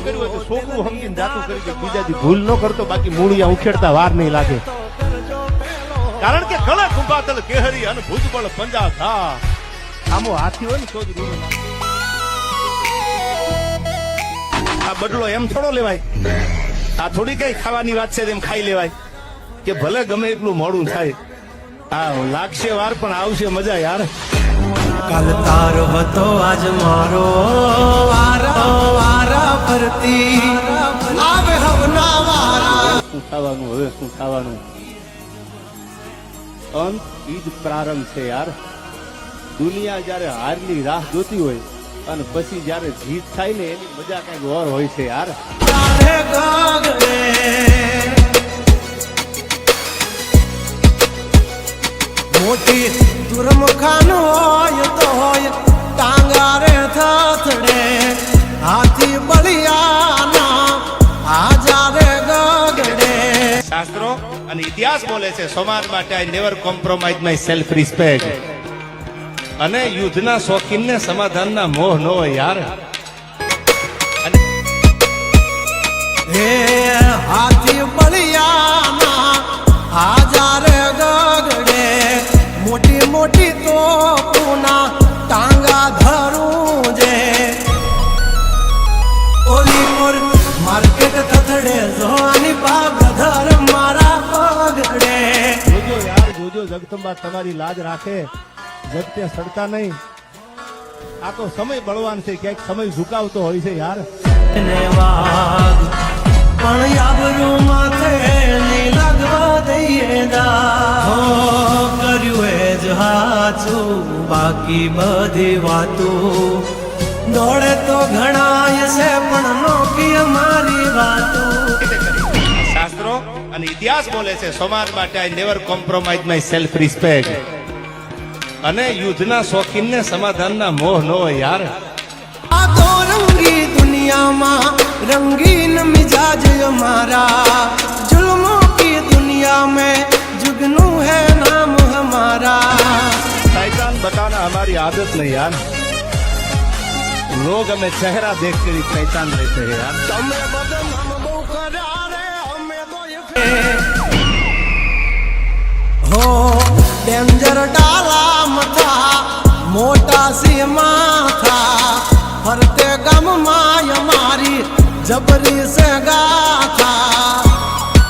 કર્યું હોય તો છોકરું સમજીને જાતું કરી દે, બીજાથી ભૂલ ન કરતો, બાકી મૂળિયા ઉખેડતા વાર નહીં લાગે. કારણ કે કળા કુંભાતલ કેહરી અને ભુજબળ પંજા થા. આમો હાથી હોય ને તો જ રૂ. આ બદલો એમ થોડો લેવાય, આ થોડી કઈ ખાવાની વાત છે એમ ખાઈ લેવાય કે ભલે ગમે એટલું મોડું થાય. આ લાગશે વાર પણ આવશે મજા યાર. કાલ તારો હતો આજ મારો, વારા ફરતી આવે હવના વારા. શું થવાનું હવે, શું થવાનું? અંત ઈ જ પ્રારંભ છે યાર. દુનિયા જયારે હારની રાહ જોતી હોય અને પછી જયારે જીત થાય ને એની મજા કઈક ઓર હોય છે યાર. મોટી દુર્મુખાનું હોય તો હોય ટાંગારે થથડે, હાથી બળિયાના આજારે ગગડે. શાસ્ત્રો અને ઇતિહાસ બોલે છે સમાજ માટે I never compromise my self respect. અને યુદ્ધના શોખીનને સમાધાનના મોહ ન હોય યાર. હે હાથી બળિયાના આજારે ગગડે, મોટી મોટી તોપના ટાંગા ધરું જે. ઓલી મોર માર્કેટ થથડે, જોવાની બાબધર મારા પગડે. જોજો યાર જોજો, જગદંબા તમારી લાજ રાખે, જગતે સડતા નહીં. આ તો સમય બળવાન છે, ક્યાંક સમય ઝુકાવતો હોય છે યાર. પણ યાબરું માથે ની લાગવા દઈએ દા. કર્યું એ જ હાચું, બાકી બધી વાતું દોડે તો ઘણાય છે પણ નોકી અમારી વાતું. શાસ્ત્રો અને ઇતિહાસ બોલે છે સમાજ માટે I never compromise my self respect. અને યુદ્ધના શોખીનને સમાધાનના મોહ ન હોય યાર. આ તો રંગી દુનિયામાં रंगीन मिजाज हमारा, जुल्मों की दुनिया में जुगनू है नाम हमारा. शैतान बताना हमारी आदत नहीं यार. लोग हमें चेहरा देख कर शैतान रहते हैं यार. तमे बदन हम बो करारे, हमें तो ये हो डेंजर डाला मथा, मोटा सी माथा, फरते गम माय मारी जबरी से गाथा.